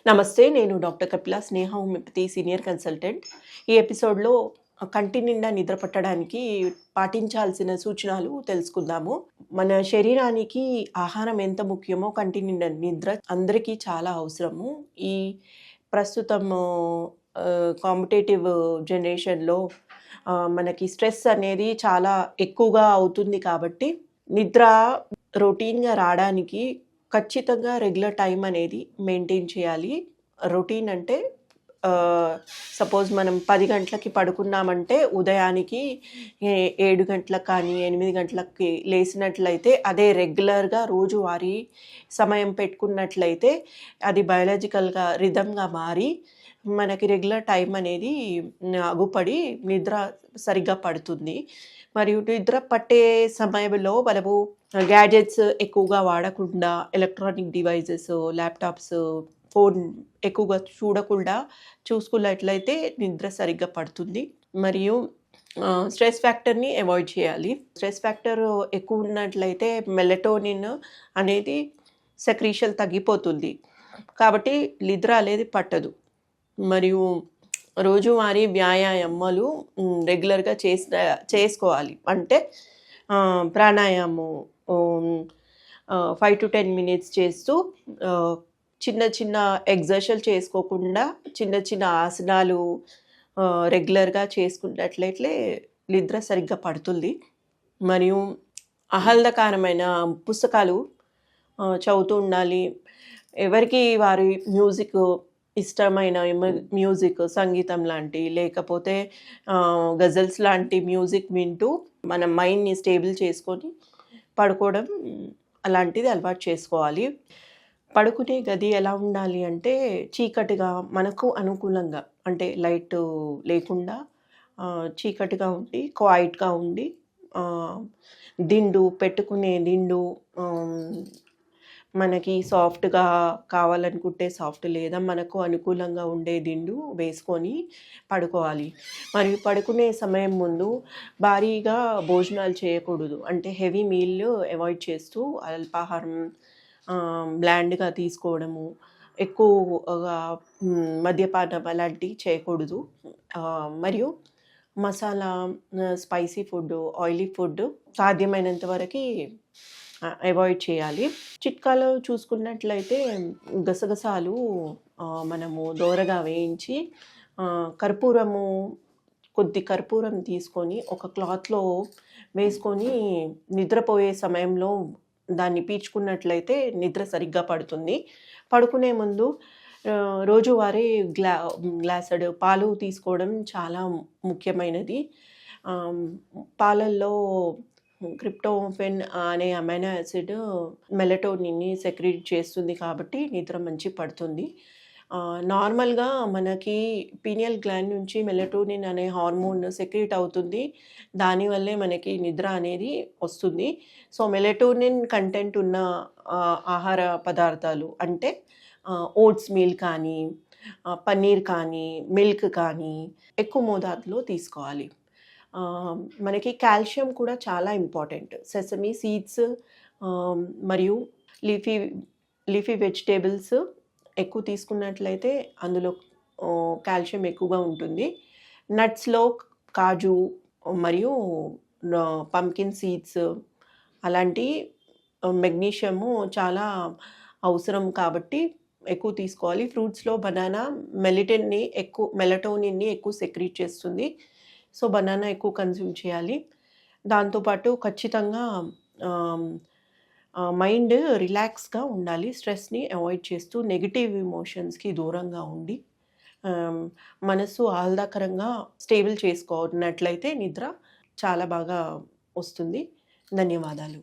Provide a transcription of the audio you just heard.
నమస్తే. నేను డాక్టర్ కపిల స్నేహ homeopathy senior consultant. ఈ ఎపిసోడ్‌లో కంటి నిండా నిద్ర పట్టడానికి పాటించాల్సిన సూచనలు తెలుసుకుందాము. మన శరీరానికి ఆహారం ఎంత ముఖ్యమో కంటి నిండా నిద్ర అందరికీ చాలా అవసరము. ఈ ప్రస్తుతము కాంపిటేటివ్ జనరేషన్‌లో మనకి స్ట్రెస్ అనేది చాలా ఎక్కువగా అవుతుంది కాబట్టి నిద్ర రొటీన్‌గా రావడానికి ఖచ్చితంగా రెగ్యులర్ టైం అనేది మెయింటైన్ చేయాలి. రొటీన్ అంటే సపోజ్ మనం 10 గంటలకి పడుకున్నామంటే ఉదయానికి 7 గంటలకు కానీ 8 గంటలకి లేసినట్లయితే అదే రెగ్యులర్‌గా రోజువారీ సమయం పెట్టుకున్నట్లయితే అది బయోలాజికల్‌గా రిథమ్‌గా మారి మనకి రెగ్యులర్ టైం అనేది అగుపడి నిద్ర సరిగ్గా పడుతుంది. మరియు నిద్ర పట్టే సమయంలో మనము గ్యాడ్జెట్స్ ఎక్కువగా వాడకుండా ఎలక్ట్రానిక్ డివైజెస్, ల్యాప్‌టాప్స్, ఫోన్ ఎక్కువగా చూడకుండా చూసుకున్నట్లయితే నిద్ర సరిగ్గా పడుతుంది. మరియు స్ట్రెస్ ఫ్యాక్టర్‌ని అవాయిడ్ చేయాలి. స్ట్రెస్ ఫ్యాక్టర్ ఎక్కువ ఉన్నట్లయితే మెలటోనిన్ అనేది సెక్రీషన్ తగ్గిపోతుంది. కాబట్టి నిద్ర అనేది పట్టదు. మరియు రోజువారీ వ్యాయామాలు రెగ్యులర్‌గా చేసుకోవాలి. అంటే ప్రాణాయామం 5-10 మినిట్స్ చేస్తూ చిన్న చిన్న ఎక్సర్సైజులు చేసుకోకుండా చిన్న చిన్న ఆసనాలు రెగ్యులర్‌గా చేసుకున్నట్లయితే నిద్ర సరిగ్గా పడుతుంది. మరియు ఆహ్లాదకరమైన పుస్తకాలు చదువుతూ ఉండాలి. ఎవరికి వారి మ్యూజిక్ ఇష్టమైన మ్యూజిక్, సంగీతం లాంటి లేకపోతే గజల్స్ లాంటి మ్యూజిక్ వింటూ మన మైండ్‌ని స్టేబుల్ చేసుకొని పడుకోవడం అలాంటిది అలవాటు చేసుకోవాలి. పడుకునే గది ఎలా ఉండాలి అంటే చీకటిగా మనకు అనుకూలంగా అంటే లైట్ లేకుండా చీకటిగా ఉండి క్వైట్‌గా ఉండి దిండు పెట్టుకునే దిండు మనకి సాఫ్ట్‌గా కావాలనుకుంటే సాఫ్ట్ లేదా మనకు అనుకూలంగా ఉండే దిండు వేసుకొని పడుకోవాలి. మరియు పడుకునే సమయం ముందు భారీగా భోజనాలు చేయకూడదు. అంటే హెవీ మీల్ అవాయిడ్ చేస్తూ అల్పాహారం బ్లాండ్‌గా తీసుకోవడము, ఎక్కువగా మద్యపానం అలాంటివి చేయకూడదు. మరియు masala, spicy food, oily food సాధ్యమైనంత వరకి అవాయిడ్ చేయాలి. చిట్కాలో చూసుకున్నట్లయితే గసగసాలు మనము దోరగా వేయించి కొద్ది కర్పూరం తీసుకొని ఒక క్లాత్‌లో వేసుకొని నిద్రపోయే సమయంలో దాన్ని పీల్చుకున్నట్లయితే నిద్ర సరిగ్గా పడుతుంది. పడుకునే ముందు రోజువారీ గ్లాసెడు పాలు తీసుకోవడం చాలా ముఖ్యమైనది. పాలల్లో ట్రిప్టోఫాన్ అనే అమైనో యాసిడ్ మెలటోనిన్‌ని సెక్రీట్ చేస్తుంది కాబట్టి నిద్ర మంచి పడుతుంది. నార్మల్‌గా మనకి పీనియల్ గ్లాండ్ నుంచి మెలటోనిన్ అనే హార్మోన్ సెక్రీట్ అవుతుంది. దానివల్లే మనకి నిద్ర అనేది వస్తుంది. సో, మెలటోనిన్ కంటెంట్ ఉన్న ఆహార పదార్థాలు అంటే ఓట్స్ మీల్ కానీ, పన్నీర్ కానీ, మిల్క్ కానీ ఎక్కువ మోతాదులో తీసుకోవాలి. మనకి కాల్షియం కూడా చాలా ఇంపార్టెంట్. సెసమీ సీడ్స్ మరియు లీఫీ వెజిటేబుల్స్ ఎక్కువ తీసుకున్నట్లయితే అందులో కాల్షియం ఎక్కువగా ఉంటుంది. నట్స్‌లో కాజు మరియు పంకిన్ సీడ్స్ అలాంటి మెగ్నీషియము చాలా అవసరం కాబట్టి ఎక్కువ తీసుకోవాలి. ఫ్రూట్స్‌లో బనానా మెలటోనిన్‌ని ఎక్కువ సెక్రీట్ చేస్తుంది. సో, బనానా ఎక్కువ కన్జ్యూమ్ చేయాలి. దాంతోపాటు ఖచ్చితంగా మైండ్ రిలాక్స్‌గా ఉండాలి. స్ట్రెస్‌ని అవాయిడ్ చేస్తూ నెగెటివ్ ఎమోషన్స్‌కి దూరంగా ఉండి మనసు ఆహ్లాదకరంగా స్టేబుల్ చేసుకున్నట్లయితే నిద్ర చాలా బాగా వస్తుంది. ధన్యవాదాలు.